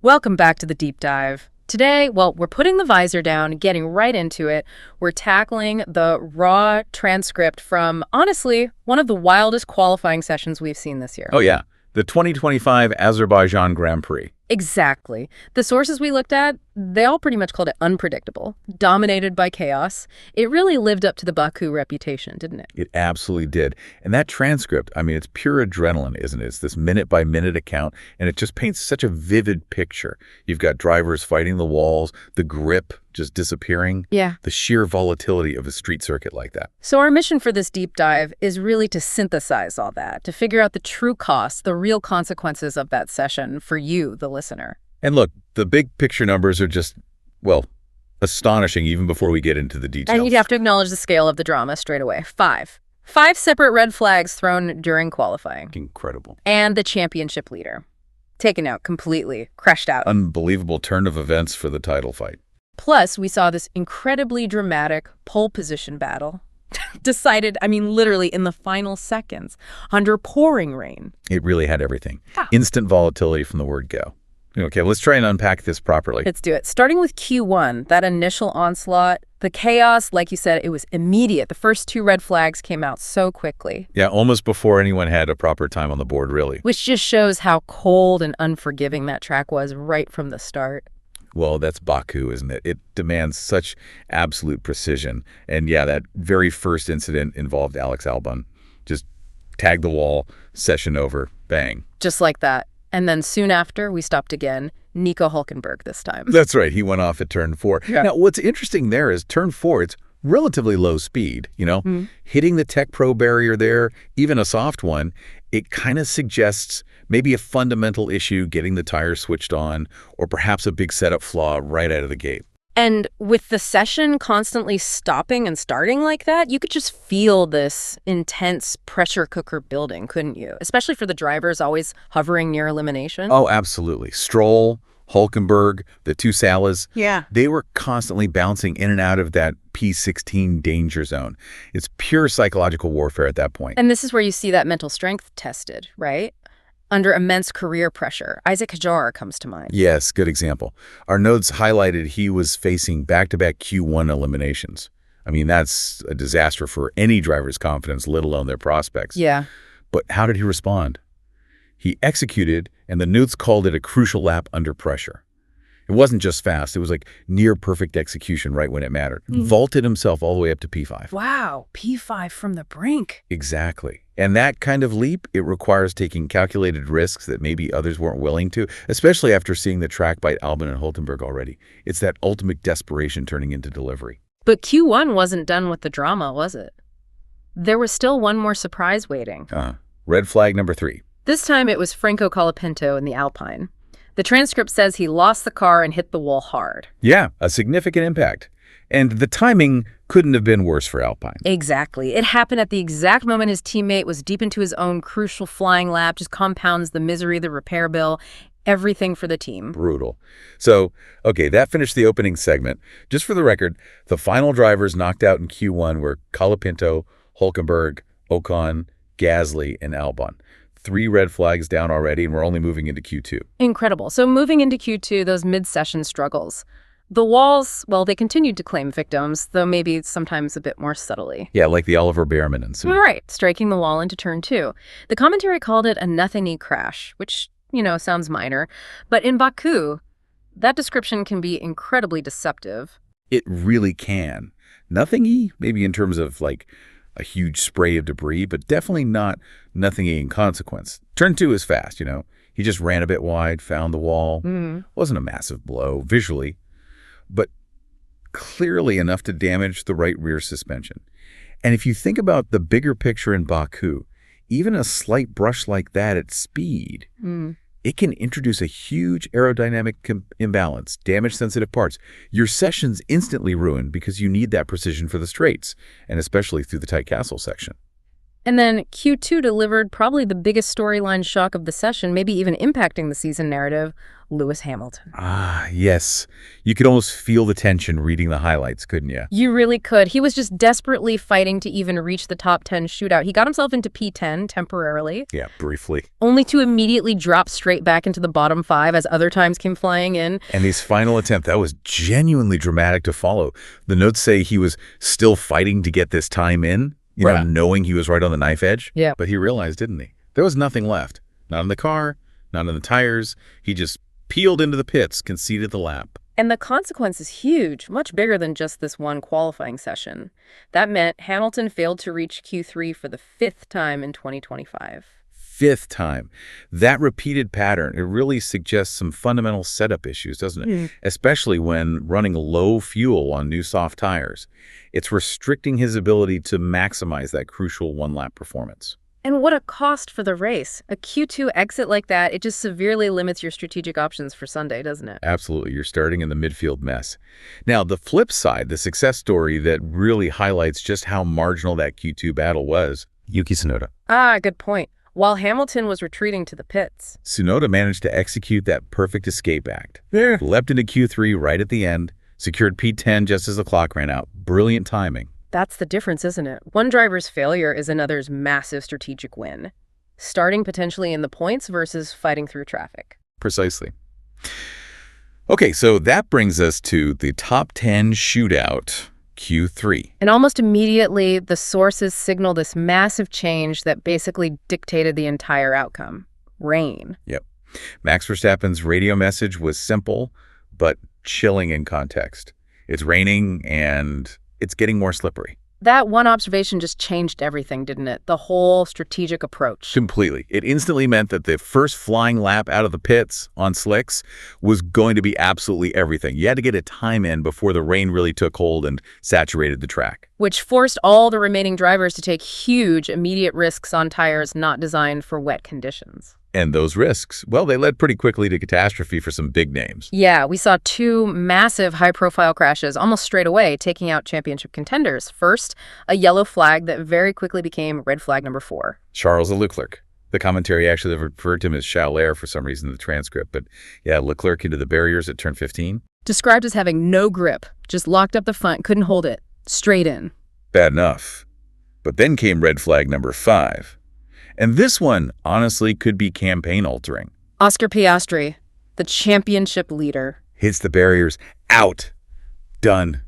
Welcome back to the deep dive. Today, well, we're putting the visor down, getting right into it. We're tackling the raw transcript from, honestly, one of the wildest qualifying sessions we've seen this year. Oh, yeah. The 2025 Azerbaijan Grand Prix. Exactly. The sources we looked at, they all pretty much called it unpredictable, dominated by chaos. It really lived up to the Baku reputation, didn't it? It absolutely did. And that transcript, I mean, it's pure adrenaline, isn't it? It's this minute-by-minute account, and it just paints such a vivid picture. You've got drivers fighting the walls, the grip just disappearing. Yeah. The sheer volatility of a street circuit like that. So our mission for this deep dive is really to synthesize all that, to figure out the true costs, the real consequences of that session for you, the listener. And look, the big picture numbers are just, well, astonishing even before we get into the details. And you'd have to acknowledge the scale of the drama straight away. Five separate red flags thrown during qualifying. Incredible. And the championship leader. Taken out completely, crashed out. Unbelievable turn of events for the title fight. Plus, we saw this incredibly dramatic pole position battle. Decided, I mean, literally in the final seconds, under pouring rain. It really had everything. Instant volatility from the word go. Okay, let's try and unpack this properly. Let's do it. Starting with Q1, that initial onslaught, the chaos, like you said, it was immediate. The first two red flags came out so quickly. Yeah, almost before anyone had a proper time on the board, really. Which just shows how cold and unforgiving that track was right from the start. Well, that's Baku, isn't it? It demands such absolute precision. And yeah, that very first incident involved Alex Albon. Just tag the wall, session over, bang. Just like that. And then soon after, we stopped again. NICO Hulkenberg this time. That's right. He went off at turn 4. Yeah. Now, what's interesting there is turn 4, it's relatively low speed, hitting the Tech Pro barrier there, even a soft one. It kind of suggests maybe a fundamental issue getting the tire switched on, or perhaps a big setup flaw right out of the gate. And with the session constantly stopping and starting like that, you could just feel this intense pressure cooker building, couldn't you? Especially for the drivers always hovering near elimination. Oh, absolutely. Stroll, Hulkenberg, the two Salas, yeah, they were constantly bouncing in and out of that P16 danger zone. It's pure psychological warfare at that point. And this is where you see that mental strength tested, right? Under immense career pressure. Isaac Hajar comes to mind. Yes, good example. Our notes highlighted he was facing back-to-back Q1 eliminations. I mean, that's a disaster for any driver's confidence, let alone their prospects. Yeah. But how did he respond? He executed, and the notes called it a crucial lap under pressure. It wasn't just fast. It was like near perfect execution right when it mattered. Vaulted himself all the way up to P5. Wow, P5 from the brink. Exactly. And that kind of leap, it requires taking calculated risks that maybe others weren't willing to, especially after seeing the track bite Albon and Hulkenberg already. It's that ultimate desperation turning into delivery. But Q1 wasn't done with the drama, was it? There was still one more surprise waiting. Red flag number 3. This time it was Franco Colapinto in the Alpine. The transcript says he lost the car and hit the wall hard. Yeah, a significant impact. And the timing couldn't have been worse for Alpine. Exactly. It happened at the exact moment his teammate was deep into his own crucial flying lap, just compounds the misery, the repair bill, everything for the team. Brutal. So, okay, that finished the opening segment. Just for the record, the final drivers knocked out in Q1 were Colapinto, Hulkenberg, Ocon, Gasly, and Albon. 3 red flags down already, and we're only moving into Q2. Incredible. So moving into Q2, those mid-session struggles. The walls, well, they continued to claim victims, though maybe sometimes a bit more subtly. Yeah, like the Oliver Behrman incident. Right, striking the wall into turn 2. The commentary called it a nothingy crash, which, sounds minor. But in Baku, that description can be incredibly deceptive. It really can. Nothingy, maybe in terms of like a huge spray of debris, but definitely not nothingy in consequence. Turn 2 is fast, He just ran a bit wide, found the wall. Wasn't a massive blow visually, but clearly enough to damage the right rear suspension. And if you think about the bigger picture in Baku, even a slight brush like that at speed, it can introduce a huge aerodynamic imbalance, damage sensitive parts. Your session's instantly ruined because you need that precision for the straights, and especially through the tight castle section. And then Q2 delivered probably the biggest storyline shock of the session, maybe even impacting the season narrative, Lewis Hamilton. Ah, yes. You could almost feel the tension reading the highlights, couldn't you? You really could. He was just desperately fighting to even reach the top 10 shootout. He got himself into P10 temporarily. Yeah, briefly. Only to immediately drop straight back into the bottom 5 as other times came flying in. And his final attempt, that was genuinely dramatic to follow. The notes say he was still fighting to get this time in, knowing he was right on the knife edge. Yeah. But he realized, didn't he? There was nothing left. Not in the car, not in the tires. He just peeled into the pits, conceded the lap. And the consequence is huge, much bigger than just this one qualifying session. That meant Hamilton failed to reach Q3 for the 5th time in 2025. 5th time. That repeated pattern, it really suggests some fundamental setup issues, doesn't it? Especially when running low fuel on new soft tires. It's restricting his ability to maximize that crucial one-lap performance. And what a cost for the race. A Q2 exit like that, it just severely limits your strategic options for Sunday, doesn't it? Absolutely. You're starting in the midfield mess. Now, the flip side, the success story that really highlights just how marginal that Q2 battle was, Yuki Tsunoda. Ah, good point. While Hamilton was retreating to the pits, Tsunoda managed to execute that perfect escape act. Yeah. Leapt into Q3 right at the end, secured P10 just as the clock ran out. Brilliant timing. That's the difference, isn't it? One driver's failure is another's massive strategic win. Starting potentially in the points versus fighting through traffic. Precisely. Okay, so that brings us to the top 10 shootout, Q3. And almost immediately, the sources signal this massive change that basically dictated the entire outcome. Rain. Yep. Max Verstappen's radio message was simple, but chilling in context. It's raining and it's getting more slippery. That one observation just changed everything, didn't it? The whole strategic approach. Completely. It instantly meant that the first flying lap out of the pits on slicks was going to be absolutely everything. You had to get a time in before the rain really took hold and saturated the track. Which forced all the remaining drivers to take huge, immediate risks on tires not designed for wet conditions. And those risks, well, they led pretty quickly to catastrophe for some big names. Yeah, we saw 2 massive high-profile crashes almost straight away, taking out championship contenders. First, a yellow flag that very quickly became red flag number 4. Charles Leclerc. The commentary actually referred to him as Chalair for some reason in the transcript. But yeah, Leclerc into the barriers at turn 15. Described as having no grip, just locked up the front, couldn't hold it. Straight in. Bad enough. But then came red flag number 5. And this one, honestly, could be campaign-altering. Oscar Piastri, the championship leader. Hits the barriers. Out. Done.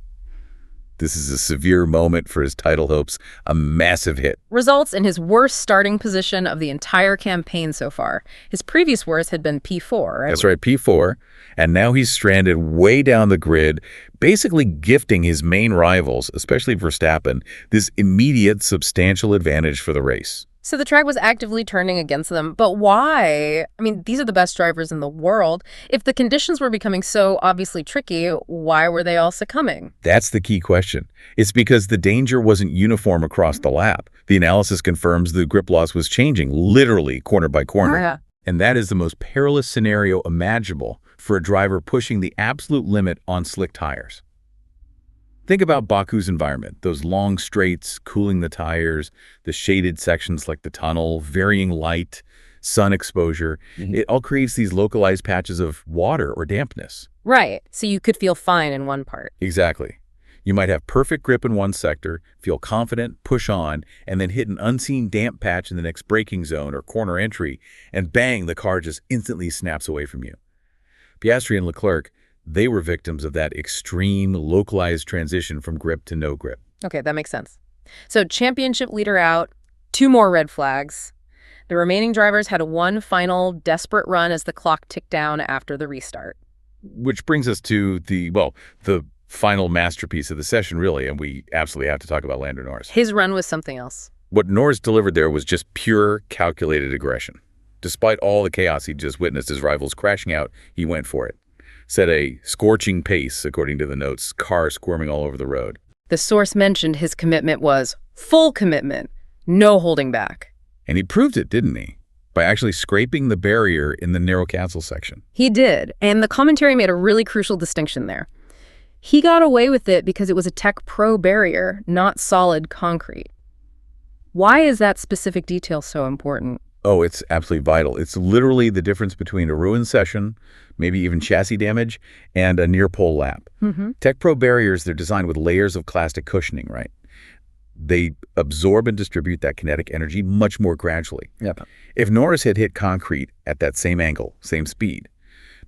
This is a severe moment for his title hopes. A massive hit. Results in his worst starting position of the entire campaign so far. His previous worst had been P4, right? That's right, P4. And now he's stranded way down the grid, basically gifting his main rivals, especially Verstappen, this immediate substantial advantage for the race. So the track was actively turning against them. But why? I mean, these are the best drivers in the world. If the conditions were becoming so obviously tricky, why were they all succumbing? That's the key question. It's because the danger wasn't uniform across the lap. The analysis confirms the grip loss was changing, literally corner by corner. Yeah. And that is the most perilous scenario imaginable for a driver pushing the absolute limit on slick tires. Think about Baku's environment, those long straights, cooling the tires, the shaded sections like the tunnel, varying light, sun exposure. It all creates these localized patches of water or dampness. Right. So you could feel fine in one part. Exactly. You might have perfect grip in one sector, feel confident, push on, and then hit an unseen damp patch in the next braking zone or corner entry, and bang, the car just instantly snaps away from you. Piastri and Leclerc, they were victims of that extreme, localized transition from grip to no grip. Okay, that makes sense. So championship leader out, 2 more red flags. The remaining drivers had one final desperate run as the clock ticked down after the restart. Which brings us to the final masterpiece of the session, really, and we absolutely have to talk about Lando Norris. His run was something else. What Norris delivered there was just pure, calculated aggression. Despite all the chaos he just witnessed his rivals crashing out, he went for it. Set a scorching pace, according to the notes, car squirming all over the road. The source mentioned his commitment was full commitment, no holding back. And he proved it, didn't he? By actually scraping the barrier in the narrow cancel section. He did, and the commentary made a really crucial distinction there. He got away with it because it was a Tech Pro barrier, not solid concrete. Why is that specific detail so important? Oh, it's absolutely vital. It's literally the difference between a ruined session, maybe even chassis damage, and a near-pole lap. Tech Pro barriers, they're designed with layers of plastic cushioning, right? They absorb and distribute that kinetic energy much more gradually. Yep. If Norris had hit concrete at that same angle, same speed,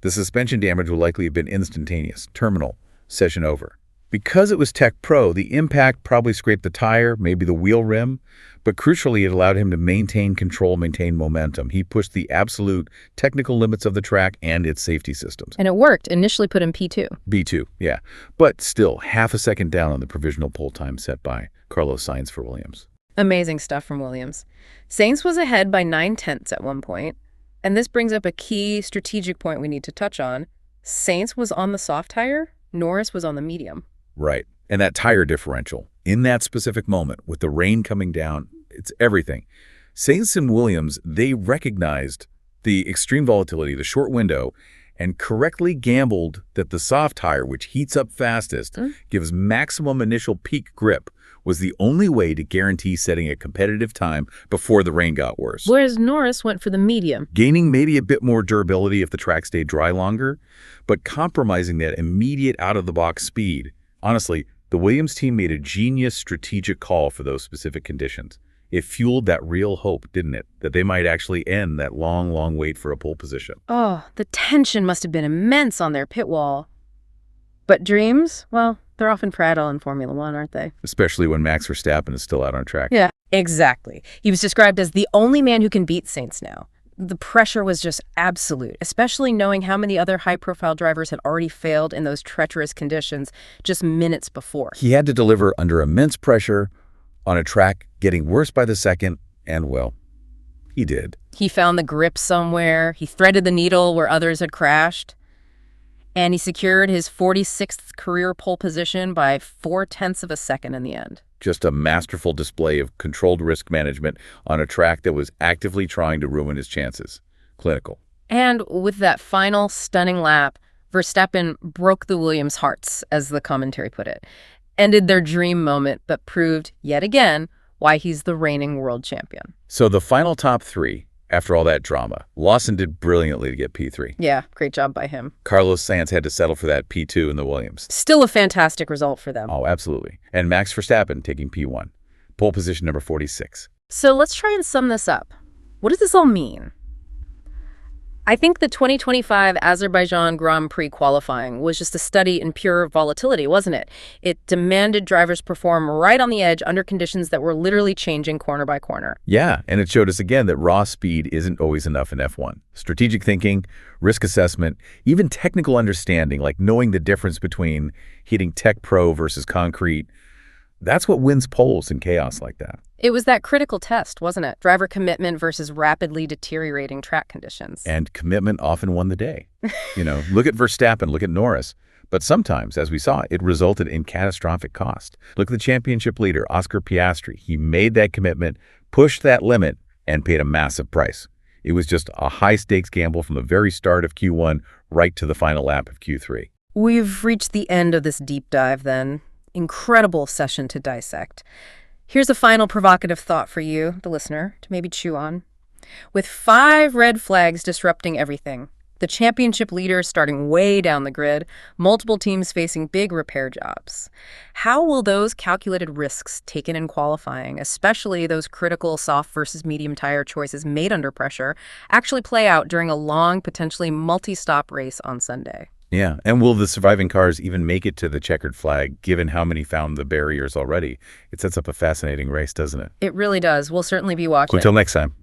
the suspension damage would likely have been instantaneous, terminal, session over. Because it was Tech Pro, the impact probably scraped the tire, maybe the wheel rim, but crucially, it allowed him to maintain control, maintain momentum. He pushed the absolute technical limits of the track and its safety systems. And it worked. Initially put in P2. B2, yeah. But still, half a second down on the provisional pole time set by Carlos Sainz for Williams. Amazing stuff from Williams. Sainz was ahead by 9/10 at one point, and this brings up a key strategic point we need to touch on. Sainz was on the soft tire, Norris was on the medium. Right. And that tire differential, in that specific moment, with the rain coming down, it's everything. Sainz and Williams, they recognized the extreme volatility, the short window, and correctly gambled that the soft tire, which heats up fastest, gives maximum initial peak grip, was the only way to guarantee setting a competitive time before the rain got worse. Whereas Norris went for the medium. Gaining maybe a bit more durability if the track stayed dry longer, but compromising that immediate out-of-the-box speed. Honestly, the Williams team made a genius strategic call for those specific conditions. It fueled that real hope, didn't it? That they might actually end that long, long wait for a pole position. Oh, the tension must have been immense on their pit wall. But dreams, well, they're often fragile in Formula One, aren't they? Especially when Max Verstappen is still out on track. Yeah, exactly. He was described as the only man who can beat Sainz now. The pressure was just absolute, especially knowing how many other high-profile drivers had already failed in those treacherous conditions just minutes before. He had to deliver under immense pressure on a track getting worse by the second, and well, he did. He found the grip somewhere, he threaded the needle where others had crashed, and he secured his 46th career pole position by 0.4 of a second in the end. Just a masterful display of controlled risk management on a track that was actively trying to ruin his chances. Clinical. And with that final stunning lap, Verstappen broke the Williams' hearts, as the commentary put it. Ended their dream moment, but proved, yet again, why he's the reigning world champion. So the final top three, after all that drama, Lawson did brilliantly to get P3. Yeah, great job by him. Carlos Sainz had to settle for that P2 in the Williams. Still a fantastic result for them. Oh, absolutely. And Max Verstappen taking P1. Pole position number 46. So let's try and sum this up. What does this all mean? I think the 2025 Azerbaijan Grand Prix qualifying was just a study in pure volatility, wasn't it? It demanded drivers perform right on the edge under conditions that were literally changing corner by corner. Yeah, and it showed us again that raw speed isn't always enough in F1. Strategic thinking, risk assessment, even technical understanding, like knowing the difference between hitting Tech Pro versus concrete, that's what wins poles in chaos like that. It was that critical test, wasn't it? Driver commitment versus rapidly deteriorating track conditions. And commitment often won the day. Look at Verstappen, look at Norris. But sometimes, as we saw, it resulted in catastrophic cost. Look at the championship leader, Oscar Piastri. He made that commitment, pushed that limit, and paid a massive price. It was just a high-stakes gamble from the very start of Q1 right to the final lap of Q3. We've reached the end of this deep dive, then. Incredible session to dissect. Here's a final provocative thought for you, the listener, to maybe chew on. With 5 red flags disrupting everything, the championship leader starting way down the grid, multiple teams facing big repair jobs, how will those calculated risks taken in qualifying, especially those critical soft versus medium tire choices made under pressure, actually play out during a long, potentially multi-stop race on Sunday? Yeah, and will the surviving cars even make it to the checkered flag, given how many found the barriers already? It sets up a fascinating race, doesn't it? It really does. We'll certainly be watching. Until next time.